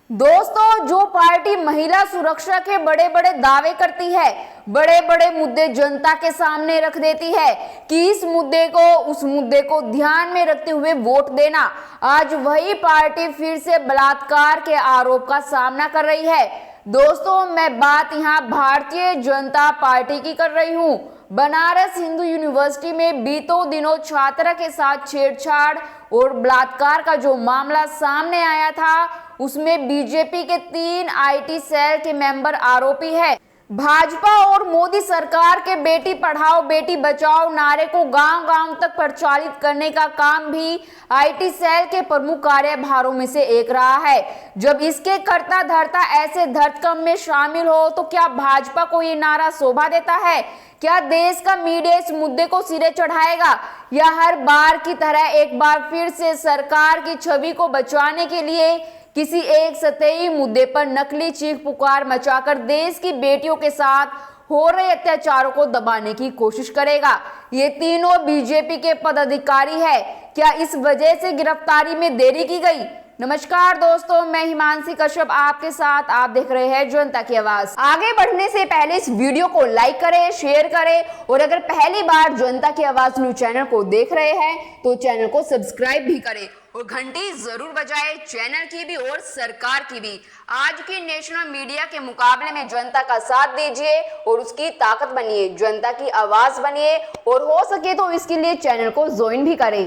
दोस्तों, जो पार्टी महिला सुरक्षा के बड़े बड़े दावे करती है, बड़े बड़े मुद्दे जनता के सामने रख देती है कि इस मुद्दे को उस मुद्दे को ध्यान में रखते हुए वोट देना, आज वही पार्टी फिर से बलात्कार के आरोप का सामना कर रही है। दोस्तों, मैं बात यहाँ भारतीय जनता पार्टी की कर रही हूँ। बनारस हिंदू यूनिवर्सिटी में बीतों दिनों छात्रा के साथ छेड़छाड़ और बलात्कार का जो मामला सामने आया था, उसमें बीजेपी के 3 आईटी सेल के मेंबर आरोपी है। भाजपा और मोदी सरकार के बेटी पढ़ाओ बेटी बचाओ नारे को गांव-गांव तक प्रचारित करने का काम भी आईटी सेल के प्रमुख कार्यभारों में से एक रहा है। जब इसके कर्ता धर्ता ऐसे धरकम में शामिल हो तो क्या भाजपा को ये नारा शोभा देता है? क्या देश का मीडिया इस मुद्दे को सिरे चढ़ाएगा, या हर बार की तरह एक बार फिर से सरकार की छवि को बचाने के लिए किसी एक सतही मुद्दे पर नकली चीख पुकार मचाकर देश की बेटियों के साथ हो रहे अत्याचारों को दबाने की कोशिश करेगा? ये तीनों बीजेपी के पदाधिकारी है। क्या इस वजह से गिरफ्तारी में देरी की गई? नमस्कार दोस्तों, मैं हिमांशी कश्यप आपके साथ। आप देख रहे हैं जनता की आवाज। आगे बढ़ने से पहले इस वीडियो को लाइक करें, शेयर करें और अगर पहली बार जनता की आवाज न्यूज चैनल को देख रहे हैं तो चैनल को सब्सक्राइब भी करें और घंटी जरूर बजाएं, चैनल की भी और सरकार की भी। आज की नेशनल मीडिया के मुकाबले में जनता का साथ दीजिए और उसकी ताकत बनिए, जनता की आवाज बनिए और हो सके तो इसके लिए चैनल को ज्वाइन भी करें।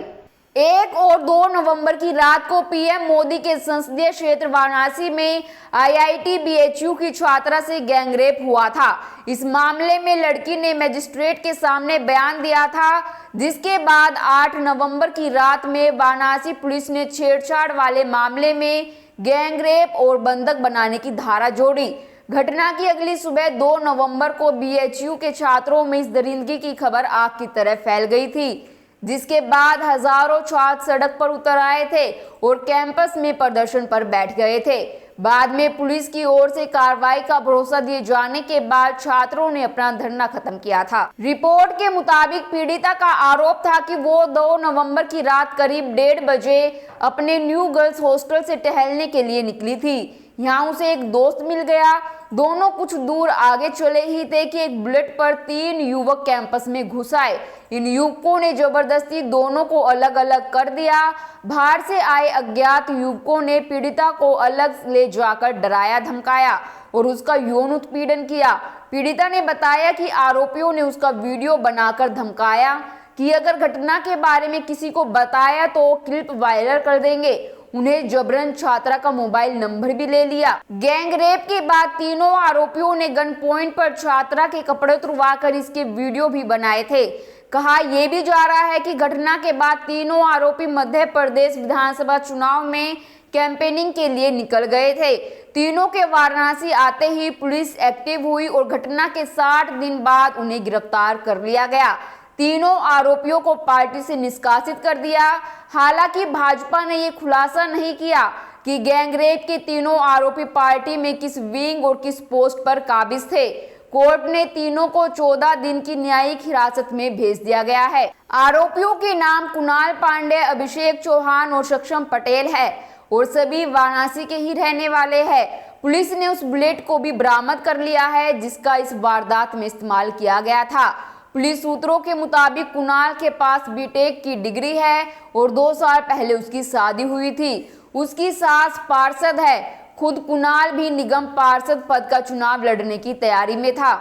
1 और 2 नवंबर की रात को पीएम मोदी के संसदीय क्षेत्र वाराणसी में आईआईटी बीएचयू की छात्रा से गैंगरेप हुआ था। इस मामले में लड़की ने मजिस्ट्रेट के सामने बयान दिया था, जिसके बाद 8 नवंबर की रात में वाराणसी पुलिस ने छेड़छाड़ वाले मामले में गैंगरेप और बंधक बनाने की धारा जोड़ी। घटना की अगली सुबह 2 नवंबर को बीएचयू के छात्रों में इस दरिंदगी की खबर आग की तरह फैल गई थी, जिसके बाद हजारों छात्र सड़क पर उतर आए थे और कैंपस में प्रदर्शन पर बैठ गए थे। बाद में पुलिस की ओर से कार्रवाई का भरोसा दिए जाने के बाद छात्रों ने अपना धरना खत्म किया था। रिपोर्ट के मुताबिक पीड़िता का आरोप था कि वो 2 नवंबर की रात करीब 1:30 बजे अपने न्यू गर्ल्स हॉस्टल से टहलने के लिए निकली थी। यहाँ उसे एक दोस्त मिल गया। दोनों कुछ दूर आगे चले ही थे कि एक बुलेट पर 3 युवक कैंपस में घुस आए। इन युवकों ने जबरदस्ती दोनों को अलग अलग कर दिया। बाहर से आए अज्ञात युवकों ने पीड़िता को अलग ले जाकर डराया धमकाया और उसका यौन उत्पीड़न किया। पीड़िता ने बताया कि आरोपियों ने उसका वीडियो बनाकर धमकाया कि अगर घटना के बारे में किसी को बताया तो क्लिप वायरल कर देंगे। उन्हें जबरन छात्रा का मोबाइल नंबर भी ले लिया। गैंगरेप के बाद तीनों आरोपियों ने गन पॉइंट पर छात्रा के कपड़े उतरवाकर इसके वीडियो भी बनाए थे। कहा यह भी जा रहा है कि घटना के बाद तीनों आरोपी मध्य प्रदेश विधानसभा चुनाव में कैंपेनिंग के लिए निकल गए थे। तीनों के वाराणसी आते ही पुलिस एक्टिव हुई और घटना के 60 दिन बाद उन्हें गिरफ्तार कर लिया गया। तीनों आरोपियों को पार्टी से निष्कासित कर दिया। हालांकि भाजपा ने यह खुलासा नहीं किया कि गैंगरेप के तीनों आरोपी पार्टी में किस विंग और किस पोस्ट पर काबिज थे। कोर्ट ने तीनों को 14 दिन की न्यायिक हिरासत में भेज दिया गया है। आरोपियों के नाम कुणाल पांडे, अभिषेक चौहान और सक्षम पटेल है और सभी वाराणसी के ही रहने वाले हैं। पुलिस ने उस बुलेट को भी बरामद कर लिया है जिसका इस वारदात में इस्तेमाल किया गया था। पुलिस सूत्रों के मुताबिक कुणाल के पास बीटेक की डिग्री है और 2 साल पहले उसकी शादी हुई थी। उसकी सास पार्षद है। खुद कुणाल भी निगम पार्षद पद का चुनाव लड़ने की तैयारी में था।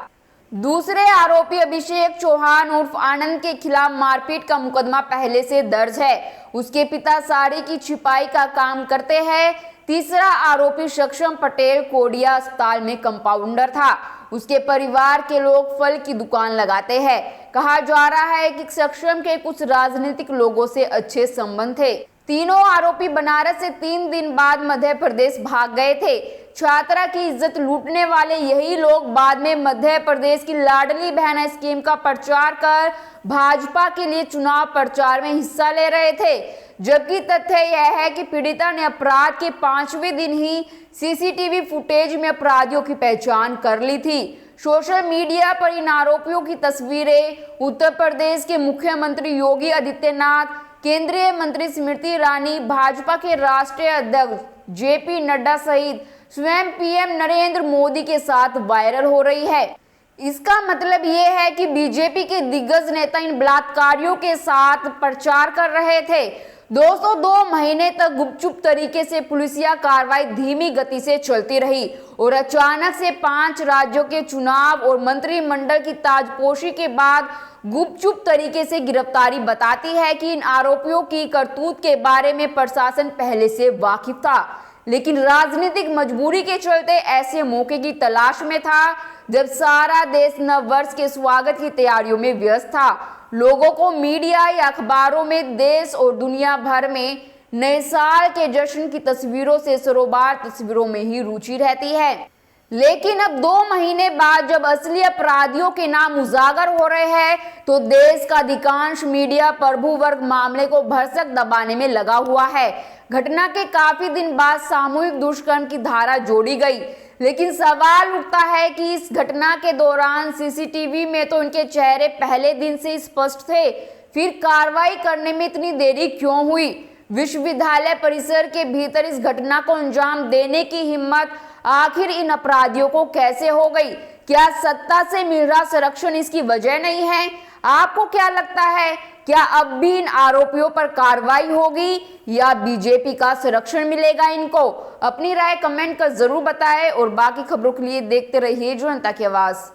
दूसरे आरोपी अभिषेक चौहान उर्फ आनंद के खिलाफ मारपीट का मुकदमा पहले से दर्ज है। उसके पिता साड़ी की छिपाई का काम करते हैं। तीसरा आरोपी सक्षम पटेल कोडिया अस्पताल में कंपाउंडर था। उसके परिवार के लोग फल की दुकान लगाते हैं। कहा जा रहा है कि सक्षम के कुछ राजनीतिक लोगों से अच्छे संबंध थे। तीनों आरोपी बनारस से 3 दिन बाद मध्य प्रदेश भाग गए थे। छात्रा की इज्जत लूटने वाले यही लोग बाद में मध्य प्रदेश की लाडली बहन स्कीम का प्रचार कर भाजपा के लिए चुनाव प्रचार में हिस्सा ले रहे थे। जबकि तथ्य यह है कि पीड़िता ने अपराध के 5वें दिन ही सीसीटीवी फुटेज में अपराधियों की पहचान कर ली थी। सोशल मीडिया पर इन आरोपियों की तस्वीरें उत्तर प्रदेश के मुख्यमंत्री योगी आदित्यनाथ, केंद्रीय मंत्री स्मृति ईरानी, भाजपा के राष्ट्रीय अध्यक्ष जेपी नड्डा सहित स्वयं पीएम नरेंद्र मोदी के साथ वायरल हो रही है। इसका मतलब ये है कि बीजेपी के दिग्गज नेता इन बलात्कारियों के साथ प्रचार कर रहे थे। दोस्तों, 2 महीने तक गुपचुप तरीके से पुलिसिया कार्रवाई धीमी गति से चलती रही और अचानक से 5 राज्यों के चुनाव और मंत्रिमंडल की ताजपोशी के बाद गुपचुप तरीके से गिरफ्तारी बताती है कि इन आरोपियों की करतूत के बारे में प्रशासन पहले से वाकिफ था, लेकिन राजनीतिक मजबूरी के चलते ऐसे मौके की तलाश में था जब सारा देश नववर्ष के स्वागत की तैयारियों में व्यस्त था। लोगों को मीडिया या अखबारों में देश और दुनिया भर में नए साल के जश्न की तस्वीरों से सरोबार तस्वीरों में ही रुचि रहती है। लेकिन अब 2 महीने बाद जब असली अपराधियों के नाम उजागर हो रहे हैं तो देश का अधिकांश मीडिया प्रभु वर्ग मामले को भरसक दबाने में लगा हुआ है। घटना के काफी दिन बाद सामूहिक दुष्कर्म की धारा जोड़ी गई, लेकिन सवाल उठता है कि इस घटना के दौरान सीसीटीवी में तो इनके चेहरे पहले दिन से स्पष्ट थे, फिर कार्रवाई करने में इतनी देरी क्यों हुई? विश्वविद्यालय परिसर के भीतर इस घटना को अंजाम देने की हिम्मत आखिर इन अपराधियों को कैसे हो गई? क्या सत्ता से मिल रहा संरक्षण इसकी वजह नहीं है? आपको क्या लगता है, क्या अब भी इन आरोपियों पर कार्रवाई होगी या बीजेपी का संरक्षण मिलेगा इनको? अपनी राय कमेंट कर जरूर बताएं और बाकी खबरों के लिए देखते रहिए जनता की आवाज।